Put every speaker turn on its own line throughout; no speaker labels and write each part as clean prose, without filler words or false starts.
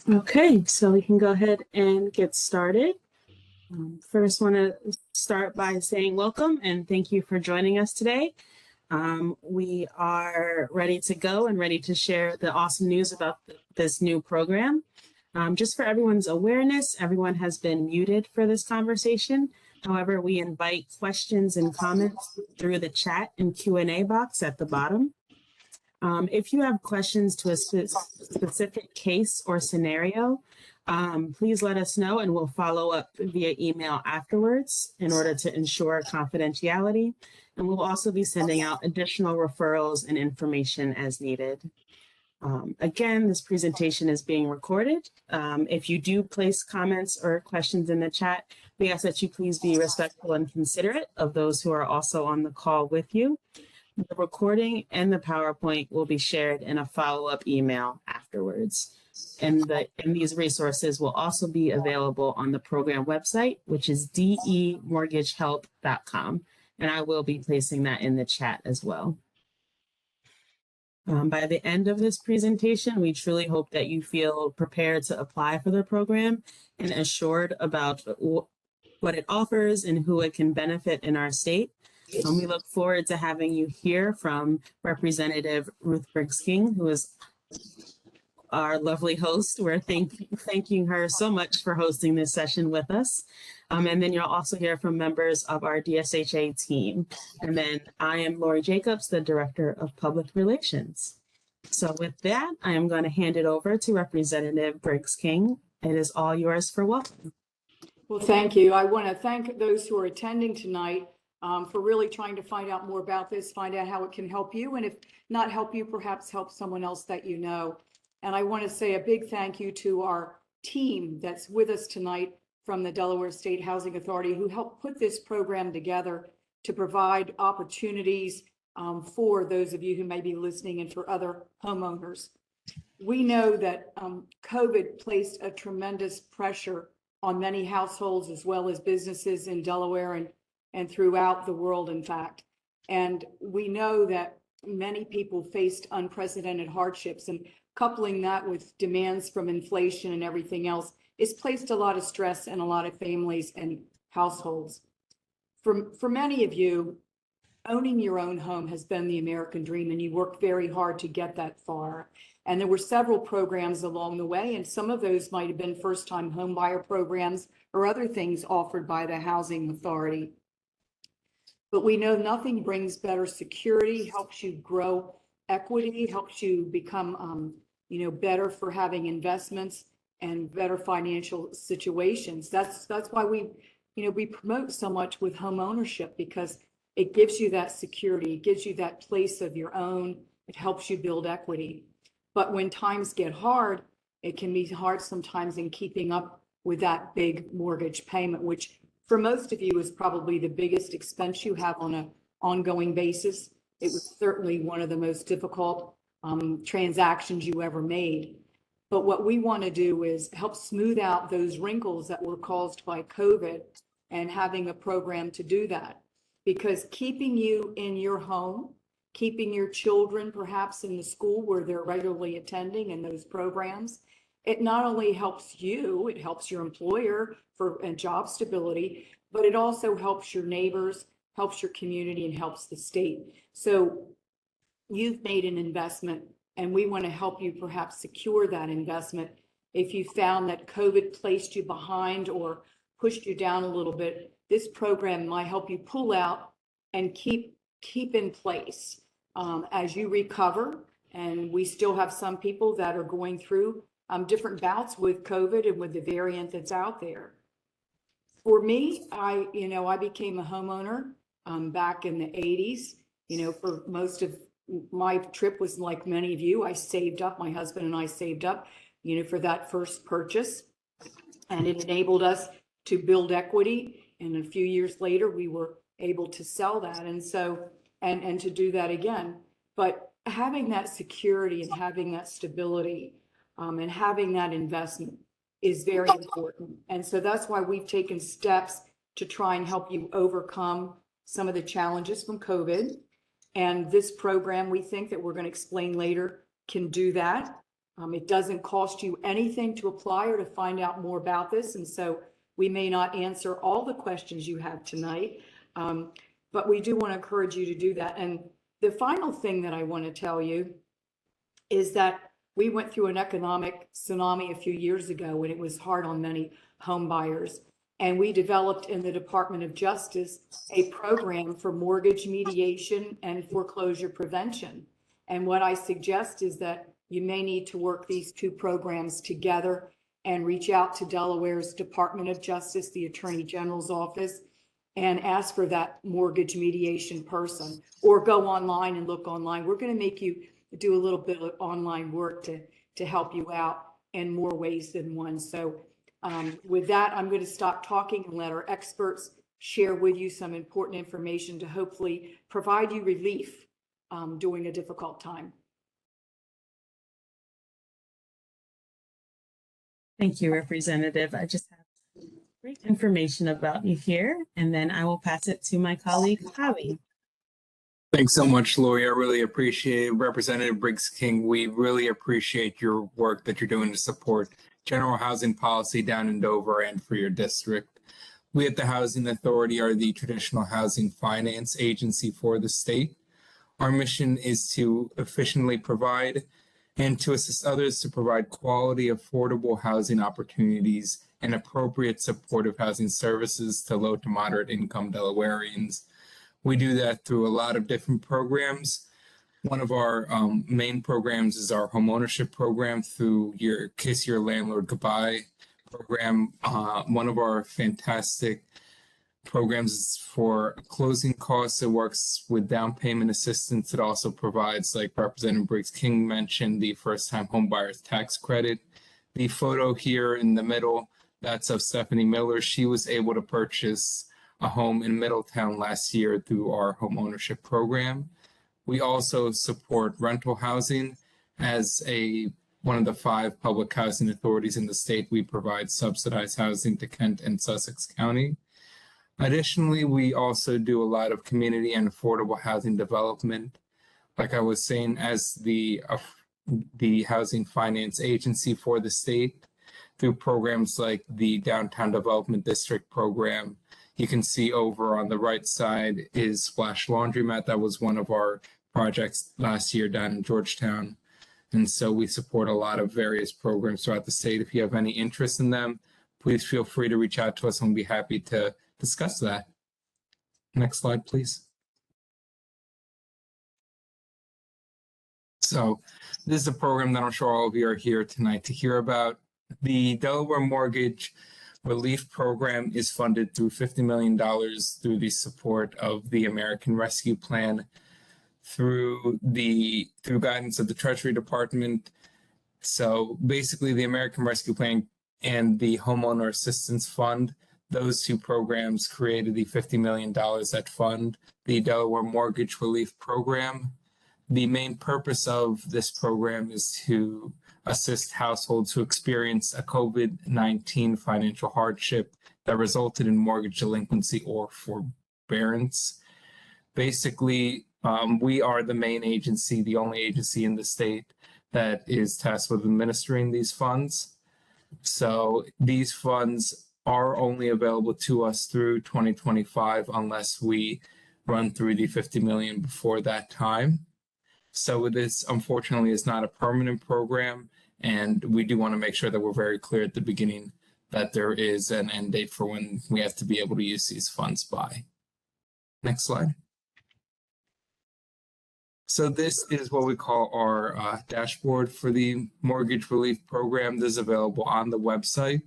Okay, so we can go ahead and get started. First, want to start by saying welcome and thank you for joining us today. We are ready to go and ready to share the awesome news about this new program. Just for everyone's awareness, everyone has been muted for this conversation. However, we invite questions and comments through the chat and Q&A box at the bottom. If you have questions to a specific case or scenario, please let us know and we'll follow up via email afterwards in order to ensure confidentiality. And we'll also be sending out additional referrals and information as needed. Again, this presentation is being recorded. If you do place comments or questions in the chat, we ask that you please be respectful and considerate of those who are also on the call with you. The recording and the PowerPoint will be shared in a follow-up email afterwards. And these resources will also be available on the program website, which is demortgagehelp.com. And I will be placing that in the chat as well. By the end of this presentation, we truly hope that you feel prepared to apply for the program and assured about what it offers and who it can benefit in our state. We look forward to having you hear from Representative Ruth Briggs King, who is our lovely host. We're thanking her so much for hosting this session with us. And then you'll also hear from members of our DSHA team. And then I am Lori Jacobs, the Director of Public Relations. So with that, I am going to hand it over to Representative Briggs King. It is all yours for welcome.
Well, thank you. I want to thank those who are attending tonight for really trying to find out more about this, find out how it can help you. And if not help you, perhaps help someone else that you know. And I want to say a big thank you to our team that's with us tonight from the Delaware State Housing Authority, who helped put this program together to provide opportunities for those of you who may be listening and for other homeowners. We know that COVID placed a tremendous pressure on many households as well as businesses in Delaware and throughout the world, in fact. And we know that many people faced unprecedented hardships, and coupling that with demands from inflation and everything else, it's placed a lot of stress on a lot of families and households. For many of you, owning your own home has been the American dream, and you worked very hard to get that far. And there were several programs along the way, and some of those might have been first-time home buyer programs or other things offered by the Housing Authority. But we know nothing brings better security, helps you grow equity, helps you become better for having investments and better financial situations. That's why we promote so much with home ownership, because it gives you that security, it gives you that place of your own, it helps you build equity. But when times get hard, it can be hard sometimes in keeping up with that big mortgage payment, which for most of you is probably the biggest expense you have on an ongoing basis. It was certainly one of the most difficult transactions you ever made. But what we want to do is help smooth out those wrinkles that were caused by COVID, and having a program to do that. Because keeping you in your home, keeping your children perhaps in the school where they're regularly attending in those programs, it not only helps you, it helps your employer for job stability, but it also helps your neighbors, helps your community, and helps the state. So you've made an investment, and we want to help you perhaps secure that investment. If you found that COVID placed you behind or pushed you down a little bit, this program might help you pull out and keep in place as you recover. And we still have some people that are going through different bouts with COVID and with the variant that's out there. For me, I became a homeowner back in the 80s. For most of my trip was like many of you. I saved up, my husband and I saved up, for that first purchase, and it enabled us to build equity. And a few years later, we were able to sell that, and to do that again. But having that security and having that stability and having that investment is very important. And so that's why we've taken steps to try and help you overcome some of the challenges from COVID. And this program, we think that we're going to explain later, can do that. It doesn't cost you anything to apply or to find out more about this. And so we may not answer all the questions you have tonight, but we do want to encourage you to do that. And the final thing that I want to tell you is that we went through an economic tsunami a few years ago when it was hard on many home buyers. And we developed in the Department of Justice a program for mortgage mediation and foreclosure prevention. And what I suggest is that you may need to work these two programs together and reach out to Delaware's Department of Justice, the Attorney General's office, and ask for that mortgage mediation person, or go online and look online. We're going to make you do a little bit of online work to help you out in more ways than one. So with that, I'm going to stop talking and let our experts share with you some important information to hopefully provide you relief during a difficult time.
Thank you, Representative. I just have great information about you here, and then I will pass it to my colleague, Javi.
Thanks so much, Lori. I really appreciate it. Representative Briggs King, we really appreciate your work that you're doing to support general housing policy down in Dover and for your district. We at the Housing Authority are the traditional housing finance agency for the state. Our mission is to efficiently provide and to assist others to provide quality, affordable housing opportunities and appropriate supportive housing services to low to moderate income Delawareans. We do that through a lot of different programs. One of our main programs is our homeownership program through your Kiss Your Landlord Goodbye program. One of our fantastic programs is for closing costs. It works with down payment assistance. It also provides, like Representative Briggs King mentioned, the first-time homebuyers tax credit. The photo here in the middle, that's of Stephanie Miller. She was able to purchase a home in Middletown last year through our home ownership program. We also support rental housing. As one of the 5 public housing authorities in the state, we provide subsidized housing to Kent and Sussex County. Additionally, we also do a lot of community and affordable housing development. Like I was saying, as the housing finance agency for the state, through programs like the Downtown Development District program. You can see over on the right side is Splash Laundromat. That was one of our projects last year down in Georgetown. And so we support a lot of various programs throughout the state. If you have any interest in them, please feel free to reach out to us and we'll be happy to discuss that. Next slide, please. So this is a program that I'm sure all of you are here tonight to hear about. The Delaware Mortgage Relief Program is funded through $50 million through the support of the American Rescue Plan, through guidance of the Treasury Department. So basically the American Rescue Plan and the Homeowner Assistance Fund, those two programs created the $50 million that fund the Delaware Mortgage Relief Program. The main purpose of this program is to assist households who experience a COVID-19 financial hardship that resulted in mortgage delinquency or forbearance. Basically, we are the main agency, the only agency in the state that is tasked with administering these funds. So these funds are only available to us through 2025 unless we run through the 50 million before that time. So this, unfortunately, is not a permanent program, and we do want to make sure that we're very clear at the beginning that there is an end date for when we have to be able to use these funds by. Next slide. So this is what we call our dashboard for the Mortgage Relief Program. This is available on the website.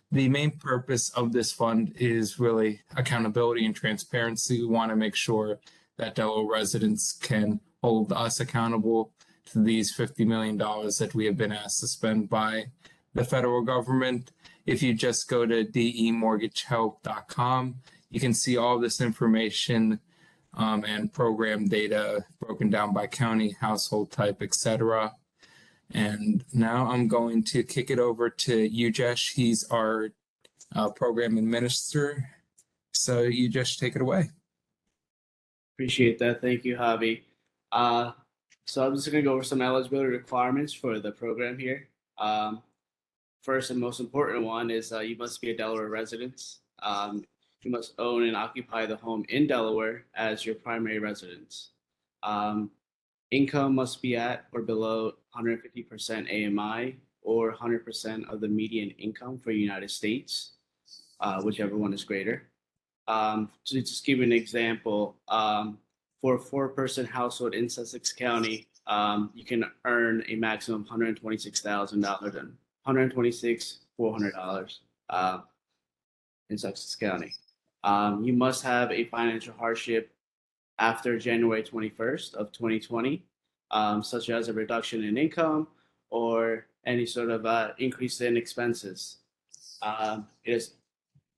The main purpose of this fund is really accountability and transparency. We want to make sure that Delaware residents can hold us accountable to these $50 million that we have been asked to spend by the federal government. If you just go to demortgagehelp.com, you can see all this information and program data broken down by county, household type, etc. And now I'm going to kick it over to Ujesh. He's our program administrator. So Ujesh, take it away.
Appreciate that. Thank you, Javi. So I'm just going to go over some eligibility requirements for the program here. First and most important one is you must be a Delaware resident. You must own and occupy the home in Delaware as your primary residence. Income must be at or below 150% AMI or 100% of the median income for the United States, whichever one is greater. To just give you an example, for a 4-person household in Sussex County, you can earn a maximum of $126,000 and $126,400 in Sussex County. You must have a financial hardship after January 21st of 2020, such as a reduction in income or any sort of increase in expenses. It is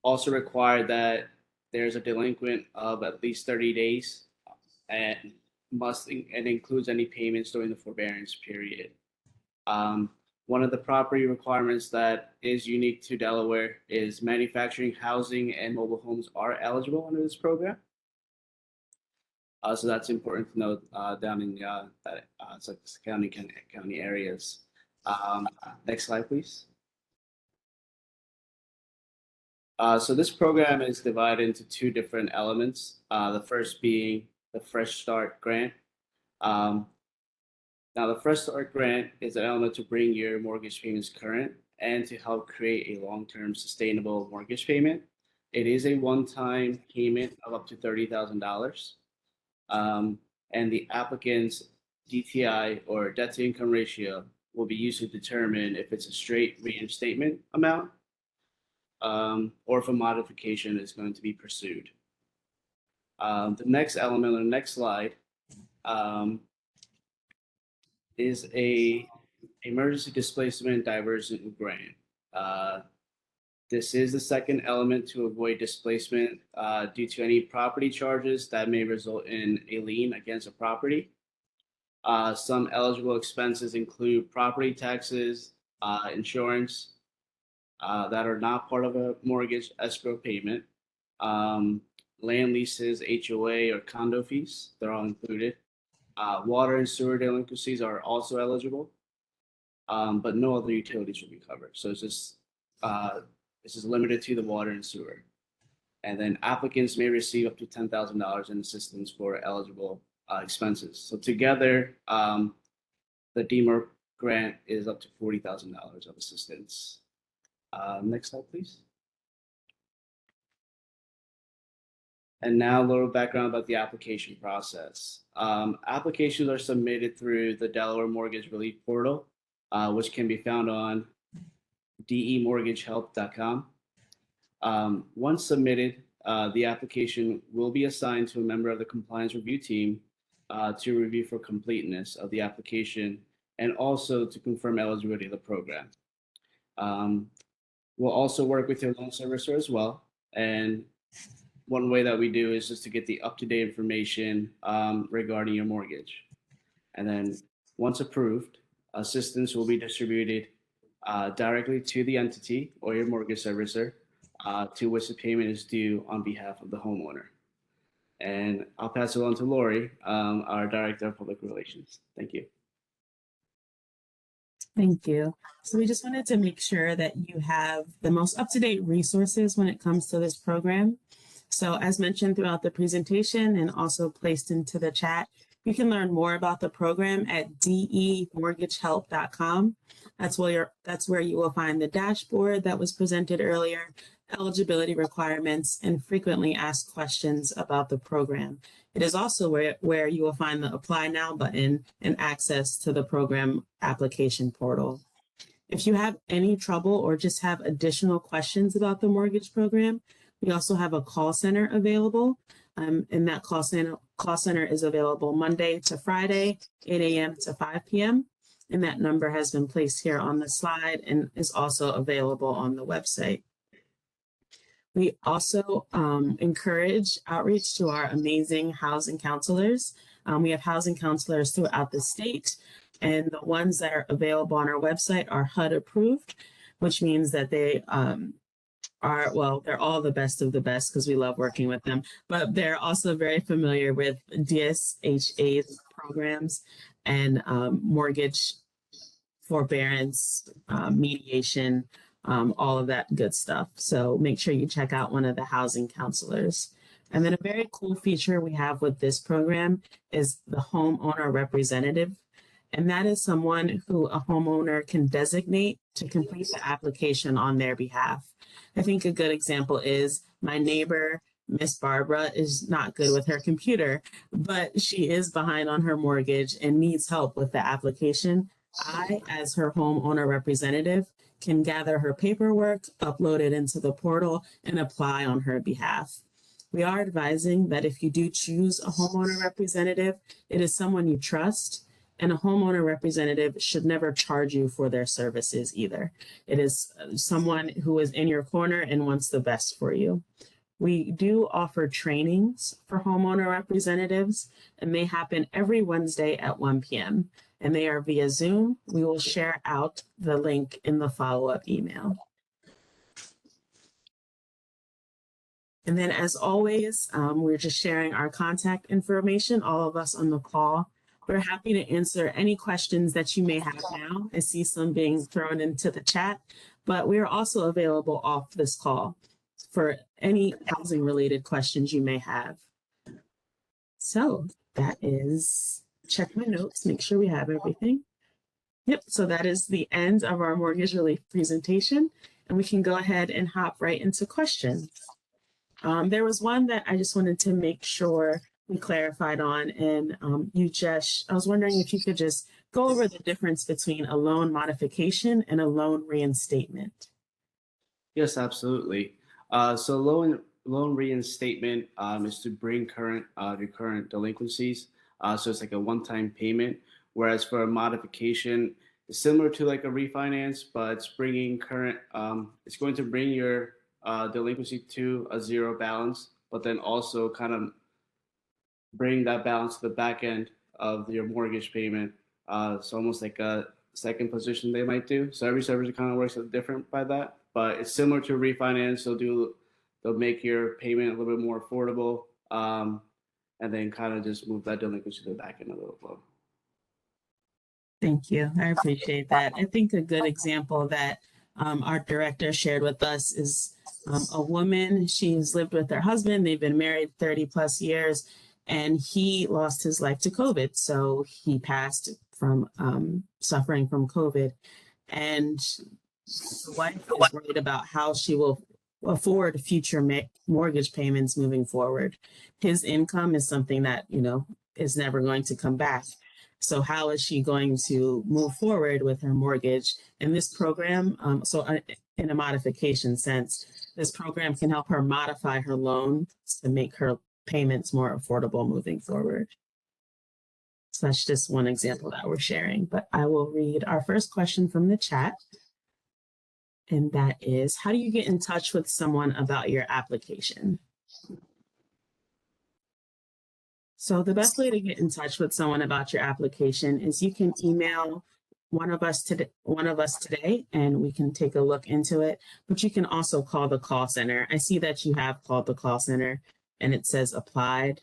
also required that there's a delinquent of at least 30 days and includes any payments during the forbearance period. One of the property requirements that is unique to Delaware is manufacturing, housing, and mobile homes are eligible under this program. So that's important to note down in Sussex County areas. Next slide, please. So this program is divided into 2 different elements. The first being the Fresh Start Grant. Now, the Fresh Start Grant is an element to bring your mortgage payments current and to help create a long-term sustainable mortgage payment. It is a one-time payment of up to $30,000. And the applicant's DTI or debt to income ratio will be used to determine if it's a straight reinstatement amount or if a modification is going to be pursued. The next element on the next slide is a emergency displacement diversion grant. This is the second element to avoid displacement due to any property charges that may result in a lien against a property. Some eligible expenses include property taxes, insurance that are not part of a mortgage escrow payment, land leases, HOA, or condo fees, they're all included. Water and sewer delinquencies are also eligible, but no other utilities will be covered. So it's just this is limited to the water and sewer. And then applicants may receive up to $10,000 in assistance for eligible expenses. So together, the DMOR grant is up to $40,000 of assistance. Next slide, please. And now a little background about the application process. Applications are submitted through the Delaware Mortgage Relief Portal, which can be found on demortgagehelp.com. Once submitted, the application will be assigned to a member of the compliance review team to review for completeness of the application and also to confirm eligibility of the program. We'll also work with your loan servicer as well. And one way that we do is just to get the up-to-date information regarding your mortgage. And then once approved, assistance will be distributed directly to the entity or your mortgage servicer to which the payment is due on behalf of the homeowner. And I'll pass it on to Lori, our Director of Public Relations. Thank you.
Thank you. So we just wanted to make sure that you have the most up-to-date resources when it comes to this program. So as mentioned throughout the presentation and also placed into the chat, you can learn more about the program at demortgagehelp.com. That's where you will find the dashboard that was presented earlier, eligibility requirements, and frequently asked questions about the program. It is also where you will find the Apply Now button and access to the program application portal. If you have any trouble or just have additional questions about the mortgage program, we also have a call center available. And that call center is available Monday to Friday, 8 a.m. to 5 p.m. And that number has been placed here on the slide and is also available on the website. We also encourage outreach to our amazing housing counselors. We have housing counselors throughout the state, and the ones that are available on our website are HUD approved, which means that they are, well, they're all the best of the best because we love working with them, but they're also very familiar with DSHA's programs and mortgage forbearance, mediation, all of that good stuff. So make sure you check out one of the housing counselors. And then a very cool feature we have with this program is the homeowner representative. And that is someone who a homeowner can designate to complete the application on their behalf. I think a good example is my neighbor, Miss Barbara, is not good with her computer, but she is behind on her mortgage and needs help with the application. I, as her homeowner representative, can gather her paperwork, upload it into the portal, and apply on her behalf. We are advising that if you do choose a homeowner representative, it is someone you trust, and a homeowner representative should never charge you for their services either. It is someone who is in your corner and wants the best for you. We do offer trainings for homeowner representatives, and they happen every Wednesday at 1 p.m. and they are via Zoom. We will share out the link in the follow-up email. And then as always, we're just sharing our contact information, all of us on the call. We're happy to answer any questions that you may have now. I see some being thrown into the chat, but we are also available off this call for any housing related questions you may have. So that is, check my notes, make sure we have everything. Yep, so that is the end of our mortgage relief presentation, and we can go ahead and hop right into questions. There was one that I just wanted to make sure we clarified on, and I was wondering if you could just go over the difference between a loan modification and a loan reinstatement.
Yes, absolutely. So loan reinstatement is to bring current recurrent delinquencies. So it's like a one-time payment, whereas for a modification, it's similar to like a refinance, but it's bringing current. It's going to bring your delinquency to a zero balance, but then also kind of bring that balance to the back end of your mortgage payment. So almost like a second position they might do. So every servicer kind of works different by that, but it's similar to refinance. They'll make your payment a little bit more affordable, and then kind of just move that delinquency to the back end a little low.
Thank you. I appreciate that. I think a good example that our director shared with us is a woman. She's lived with her husband. They've been married 30 plus years, and he lost his life to COVID. So he passed from suffering from COVID. And the wife is worried about how she will afford future mortgage payments moving forward. His income is something that, is never going to come back. So how is she going to move forward with her mortgage? And this program, in a modification sense, this program can help her modify her loan to make her payments more affordable moving forward. So that's just one example that we're sharing, but I will read our first question from the chat. And that is, how do you get in touch with someone about your application? So the best way to get in touch with someone about your application is you can email one of us today, and we can take a look into it. But you can also call the call center. I see that you have called the call center, and it says applied.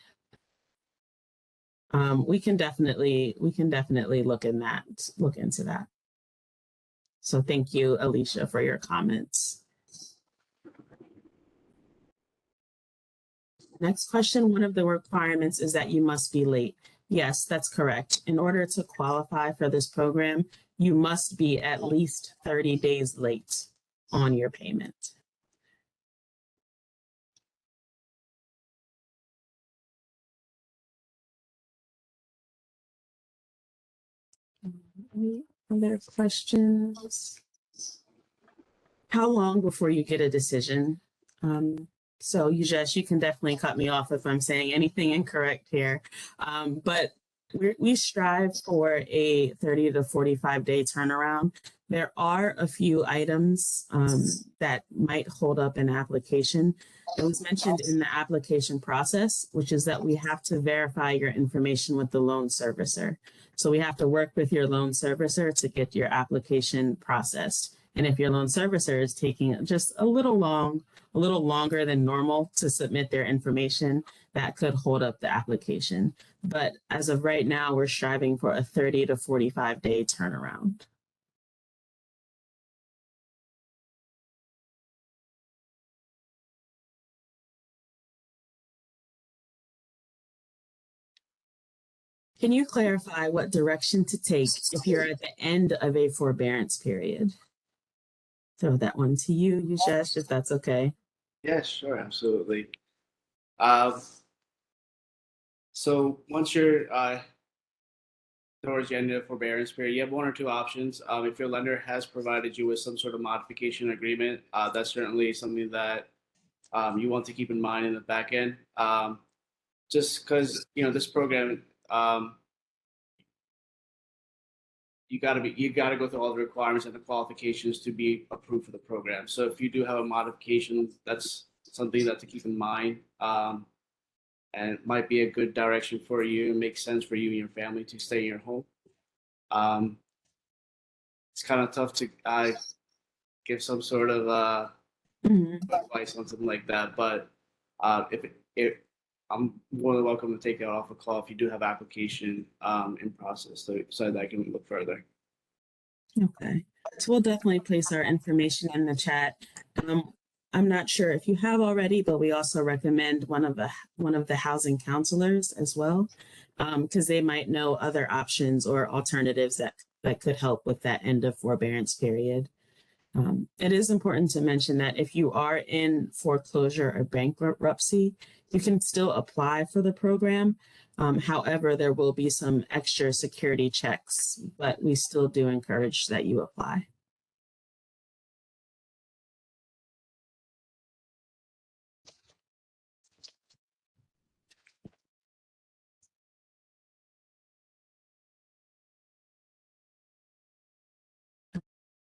We can definitely look into that. So thank you, Alicia, for your comments. Next question, one of the requirements is that you must be late. Yes, that's correct. In order to qualify for this program, you must be at least 30 days late on your payment. Any other questions? How long before you get a decision? So you can definitely cut me off if I'm saying anything incorrect here. But we strive for a 30 to 45 day turnaround. There are a few items that might hold up an application. It was mentioned in the application process, which is that we have to verify your information with the loan servicer. So we have to work with your loan servicer to get your application processed. And if your loan servicer is taking just a little longer than normal to submit their information, that could hold up the application. But as of right now, we're striving for a 30 to 45 day turnaround. Can you clarify what direction to take if you're at the end of a forbearance period? Throw that one to you, Ujesh, if that's okay.
Yeah, sure, absolutely. So once you're towards the end of the forbearance period, you have one or two options. If your lender has provided you with some sort of modification agreement, that's certainly something that you want to keep in mind in the back end. Just because this program, you gotta go through all the requirements and the qualifications to be approved for the program. So if you do have a modification, that's something that to keep in mind. And it might be a good direction for you and make sense for you and your family to stay in your home. It's kind of tough to give some sort of advice on something like that, but if I'm more than welcome to take it off a call if you do have application in process, so that I can look further.
Okay, so we'll definitely place our information in the chat. I'm not sure if you have already, but we also recommend one of the housing counselors as well, because they might know other options or alternatives that could help with that end of forbearance period. It is important to mention that if you are in foreclosure or bankruptcy, you can still apply for the program. However, there will be some extra security checks, but we still do encourage that you apply.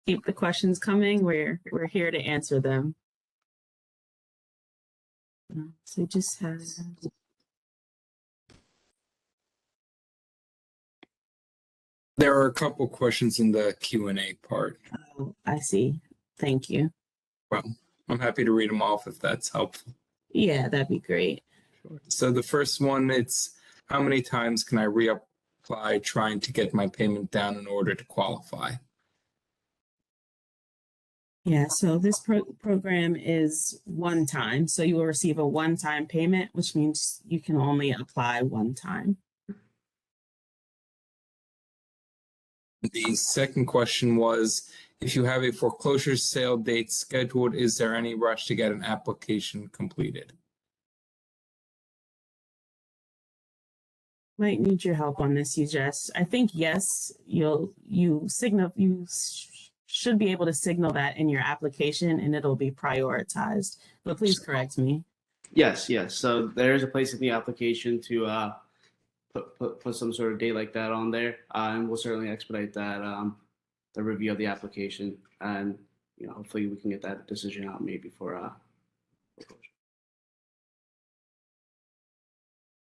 Keep the questions coming. We're here to answer them. So just have.
There are a couple questions in the Q&A part.
Oh, I see. Thank you.
Well, I'm happy to read them off if that's helpful.
Yeah, that'd be great.
So the first one, it's how many times can I reapply trying to get my payment down in order to qualify?
Yeah, so this program is one time. So you will receive a one-time payment, which means you can only apply one time.
The second question was, if you have a foreclosure sale date scheduled, is there any rush to get an application completed?
Might need your help on this, Ujesh. I think yes, you should be able to signal that in your application and it'll be prioritized. But please correct me.
Yes. So there's a place in the application to put some sort of date like that on there, and we'll certainly expedite that the review of the application, and hopefully we can get that decision out maybe for foreclosure.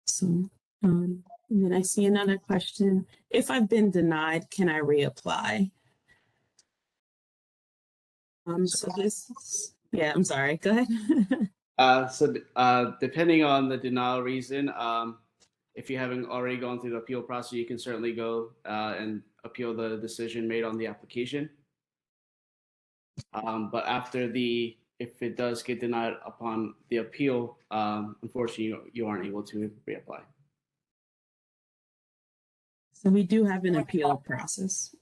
So, and then I see another question. If I've been denied, can I reapply? So this, yeah, I'm sorry. Go ahead.
So depending on the denial reason, if you haven't already gone through the appeal process, you can certainly go and appeal the decision made on the application. But if it does get denied upon the appeal, unfortunately, you aren't able to reapply.
So we do have an appeal process.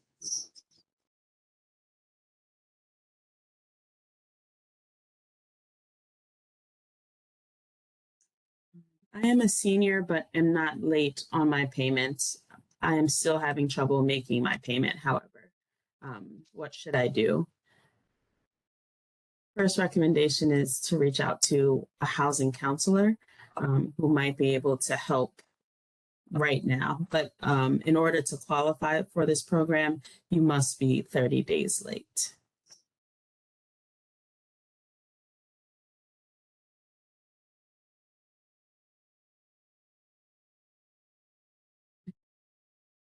I am a senior, but am not late on my payments. I am still having trouble making my payment, however. What should I do? First recommendation is to reach out to a housing counselor who might be able to help right now. But in order to qualify for this program, you must be 30 days late.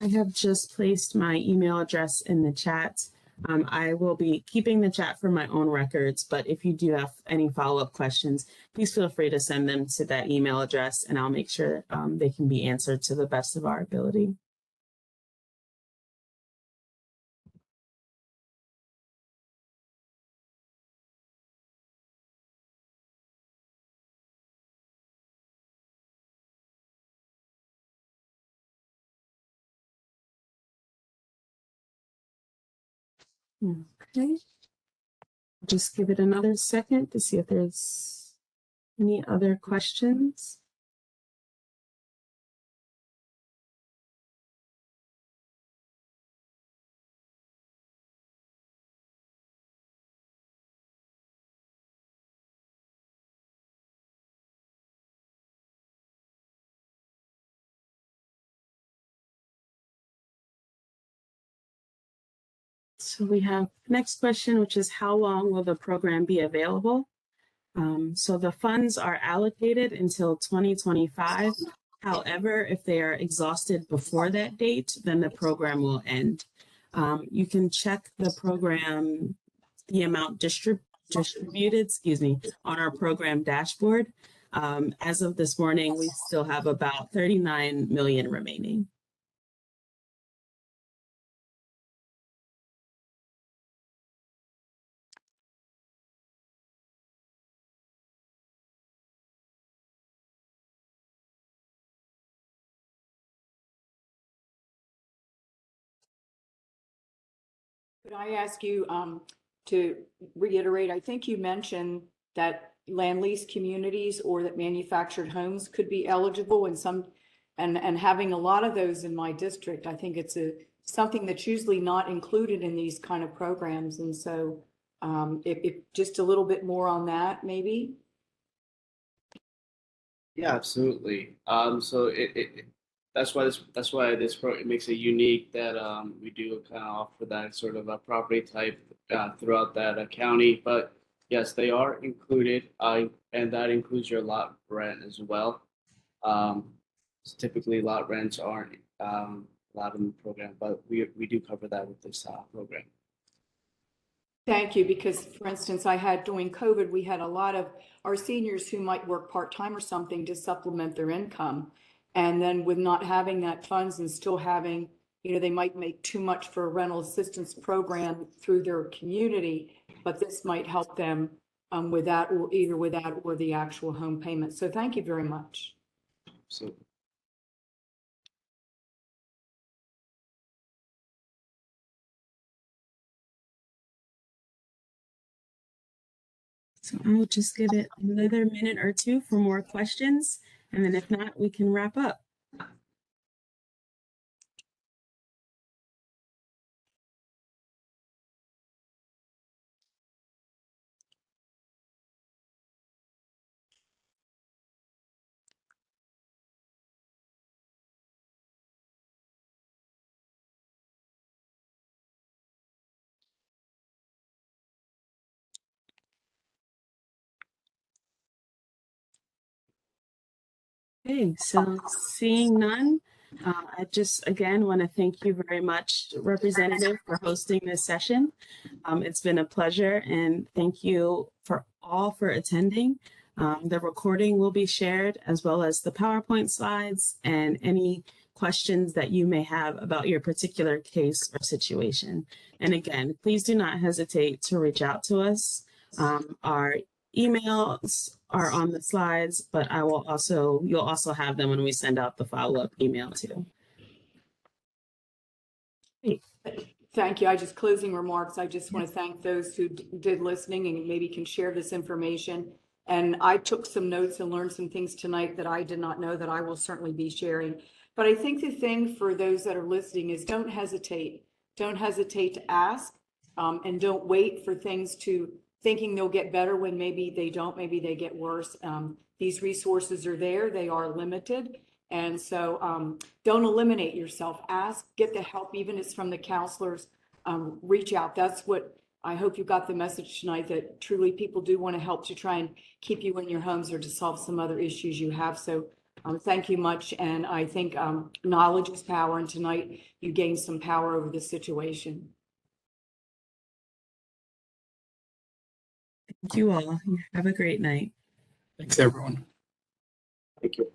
I have just placed my email address in the chat. I will be keeping the chat for my own records, but if you do have any follow-up questions, please feel free to send them to that email address and I'll make sure they can be answered to the best of our ability. Okay, just give it another second to see if there's any other questions. So we have next question, which is how long will the program be available? So the funds are allocated until 2025. However, if they are exhausted before that date, then the program will end. You can check the program, the amount distributed, on our program dashboard. As of this morning, we still have about 39 million remaining.
Could I ask you to reiterate, I think you mentioned that land lease communities or that manufactured homes could be eligible in some, and having a lot of those in my district, I think it's something that's usually not included in these kind of programs. And so if just a little bit more on that, maybe?
Yeah, absolutely. So that's why this program makes it unique that we do kind of offer that sort of a property type throughout that county. But yes, they are included, and that includes your lot rent as well. So typically, lot rents aren't allowed in the program, but we do cover that with this program.
Thank you, because for instance, I had during COVID, we had a lot of our seniors who might work part-time or something to supplement their income. And then with not having that funds and still having, they might make too much for a rental assistance program through their community, but this might help them with that, or either with that or the actual home payment. So thank you very much.
So
So I'll just give it another minute or two for more questions. And then if not, we can wrap up. Okay, so seeing none, I just again want to thank you very much, Representative, for hosting this session. It's been a pleasure, and thank you for all for attending. The recording will be shared, as well as the PowerPoint slides and any questions that you may have about your particular case or situation. And again, please do not hesitate to reach out to us. Our emails are on the slides, but you'll also have them when we send out the follow-up email too. Great.
Thank you. Closing remarks. I just want to thank those who did listening and maybe can share this information. And I took some notes and learned some things tonight that I did not know that I will certainly be sharing. But I think the thing for those that are listening is don't hesitate. Don't hesitate to ask, and don't wait for things to thinking they'll get better when maybe they don't, maybe they get worse. These resources are there. They are limited. And so don't eliminate yourself. Ask, get the help, even if it's from the counselors. Reach out. That's what I hope you got the message tonight, that truly people do want to help to try and keep you in your homes or to solve some other issues you have. So thank you much. And I think knowledge is power. And tonight you gained some power over the situation.
Thank you all. Have a great night.
Thanks, everyone.
Thank you.